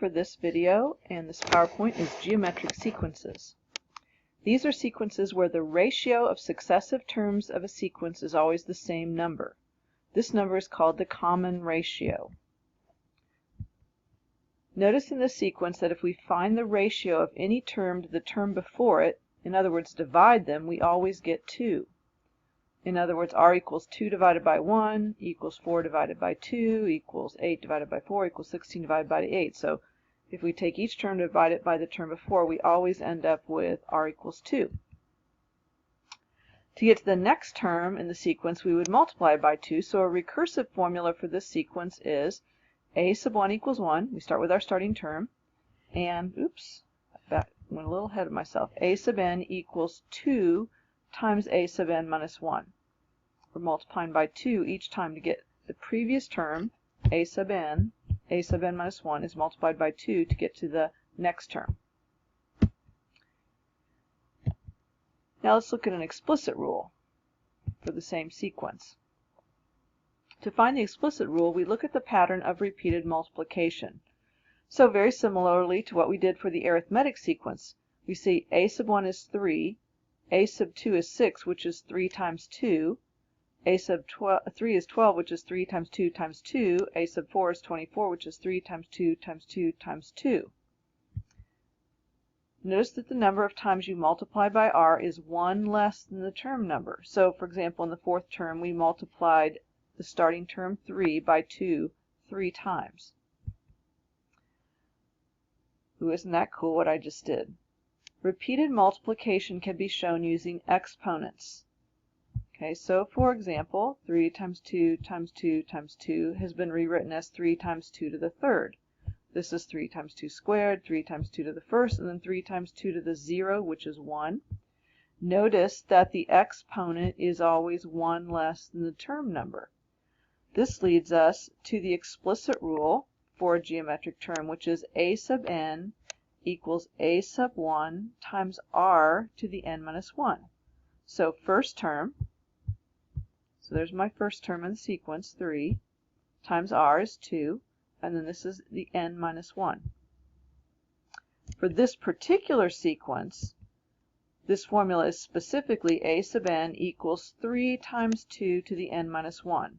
For this video and this PowerPoint is geometric sequences. These are sequences where the ratio of successive terms of a sequence is always the same number. This number is called the common ratio. Notice in this sequence that if we find the ratio of any term to the term before it, in other words divide them, we always get 2. In other words, r equals 2 divided by 1 equals 4 divided by 2 equals 8 divided by 4 equals 16 divided by 8. So if we take each term and divide it by the term before, we always end up with r equals 2. To get to the next term in the sequence, we would multiply by 2. So a recursive formula for this sequence is a sub 1 equals 1. We start with our starting term. And, oops, I went a little ahead of myself. A sub n equals 2 times a sub n minus 1. We're multiplying by 2 each time to get the previous term. A sub n minus 1 is multiplied by 2 to get to the next term. Now let's look at an explicit rule for the same sequence. To find the explicit rule, we look at the pattern of repeated multiplication. So very similarly to what we did for the arithmetic sequence, we see a sub 1 is 3, a sub 2 is 6, which is 3 times 2, a sub 3 is 12, which is 3 times 2 times 2, a sub 4 is 24, which is 3 times 2 times 2 times 2. Notice that the number of times you multiply by r is 1 less than the term number. So for example, in the fourth term, we multiplied the starting term 3 by 2 3 times. Ooh, isn't that cool what I just did? Repeated multiplication can be shown using exponents. Okay, so for example, 3 times 2 times 2 times 2 has been rewritten as 3 times 2 to the third. This is 3 times 2 squared, 3 times 2 to the first, and then 3 times 2 to the 0, which is 1. Notice that the exponent is always 1 less than the term number. This leads us to the explicit rule for a geometric term, which is a sub n equals a sub 1 times r to the n minus 1. So first term, so there's my first term in the sequence, 3, times r is 2, and then this is the n minus 1. For this particular sequence, this formula is specifically a sub n equals 3 times 2 to the n minus 1.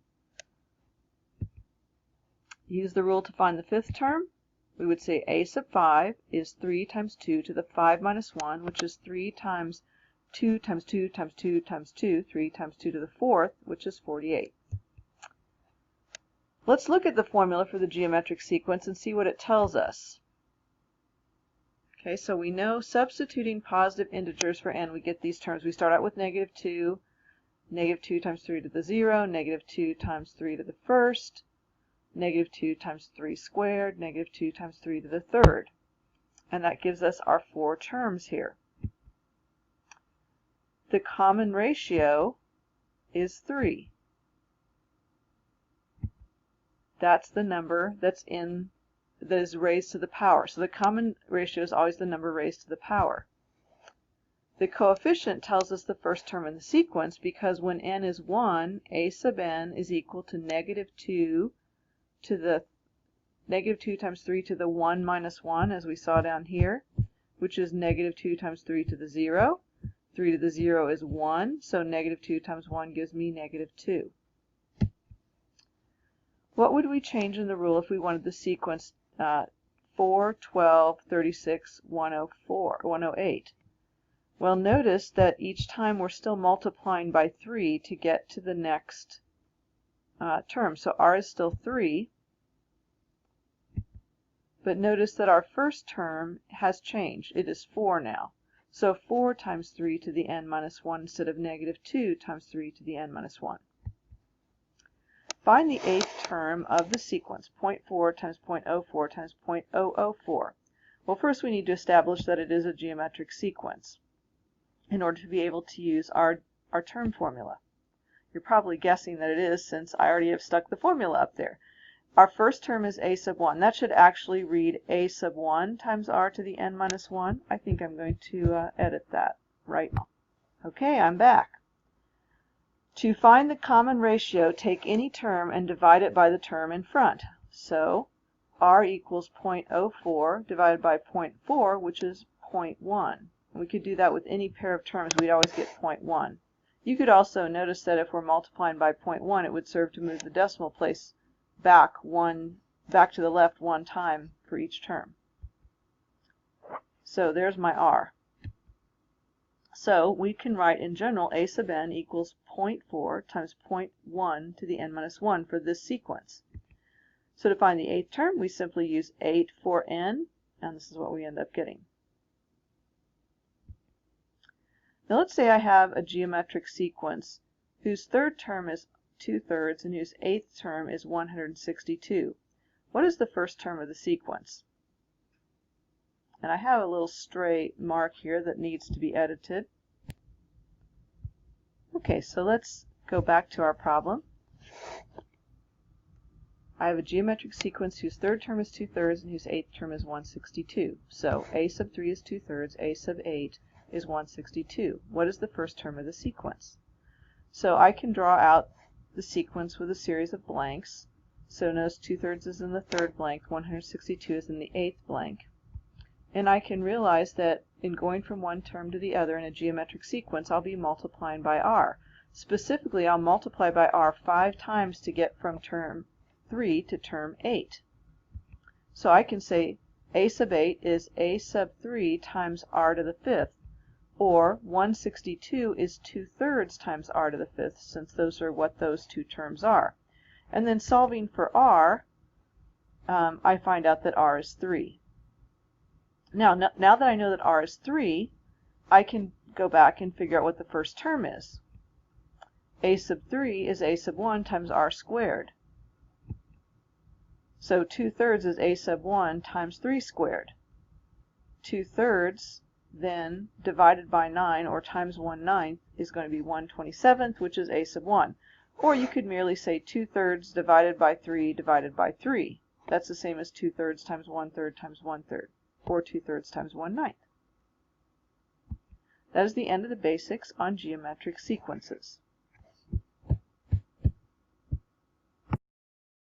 Use the rule to find the fifth term. We would say a sub 5 is 3 times 2 to the 5 minus 1, which is 3 times 2 times 2 times 2 times 2, 3 times 2 to the fourth, which is 48. Let's look at the formula for the geometric sequence and see what it tells us. Okay, so we know substituting positive integers for n, we get these terms. We start out with negative 2 times 3 to the 0, negative 2 times 3 to the first, negative 2 times 3 squared, negative 2 times 3 to the third. And that gives us our 4 terms here. The common ratio is 3. That's the number that is raised to the power. So the common ratio is always the number raised to the power. The coefficient tells us the first term in the sequence because when n is 1, a sub n is equal to negative 2 to the negative 2 times 3 to the 1 minus 1, as we saw down here, which is negative 2 times 3 to the 0. 3 to the 0 is 1, so negative 2 times 1 gives me negative 2. What would we change in the rule if we wanted the sequence 4, 12, 36, 104, 108? Well, notice that each time we're still multiplying by 3 to get to the next term. So r is still 3, but notice that our first term has changed. It is 4 now. So 4 times 3 to the n minus 1 instead of negative 2 times 3 to the n minus 1. Find the 8th term of the sequence, 0.4 times 0.04 times 0.004. Well, first we need to establish that it is a geometric sequence in order to be able to use our term formula. You're probably guessing that it is since I already have stuck the formula up there. Our first term is a sub 1. That should actually read a sub 1 times r to the n minus 1. I think I'm going to edit that right now. Okay, I'm back. To find the common ratio, take any term and divide it by the term in front. So r equals 0.04 divided by 0.4, which is 0.1. We could do that with any pair of terms. We'd always get 0.1. You could also notice that if we're multiplying by 0.1, it would serve to move the decimal place back to the left one time for each term. So there's my r. So we can write in general a sub n equals 0.4 times 0.1 to the n minus 1 for this sequence. So to find the 8th term, we simply use 8 for n, and this is what we end up getting. Now let's say I have a geometric sequence whose 3rd term is 2/3 and whose 8th term is 162. What is the first term of the sequence? And I have a little stray mark here that needs to be edited. Okay, so let's go back to our problem. I have a geometric sequence whose 3rd term is 2/3 and whose 8th term is 162. So a sub 3 is 2/3, a sub 8 is 162. What is the first term of the sequence? So I can draw out the sequence with a series of blanks. So notice 2/3 is in the 3rd blank, 162 is in the 8th blank. And I can realize that in going from one term to the other in a geometric sequence, I'll be multiplying by r. Specifically, I'll multiply by r 5 times to get from term 3 to term 8. So I can say a sub 8 is a sub 3 times r to the 5th, or 162 is 2/3 times r to the 5th, since those are what those two terms are. And then solving for r, I find out that r is 3. Now that I know that r is 3, I can go back and figure out what the first term is. A sub 3 is a sub 1 times r squared. So 2/3 is a sub 1 times 3 squared. 2/3 then divided by 9, or times 1/9, is going to be 1/27, which is a sub 1. Or you could merely say 2/3 divided by 3 divided by 3. That's the same as 2/3 times 1/3 times 1/3, or 2/3 times 1/9. That is the end of the basics on geometric sequences.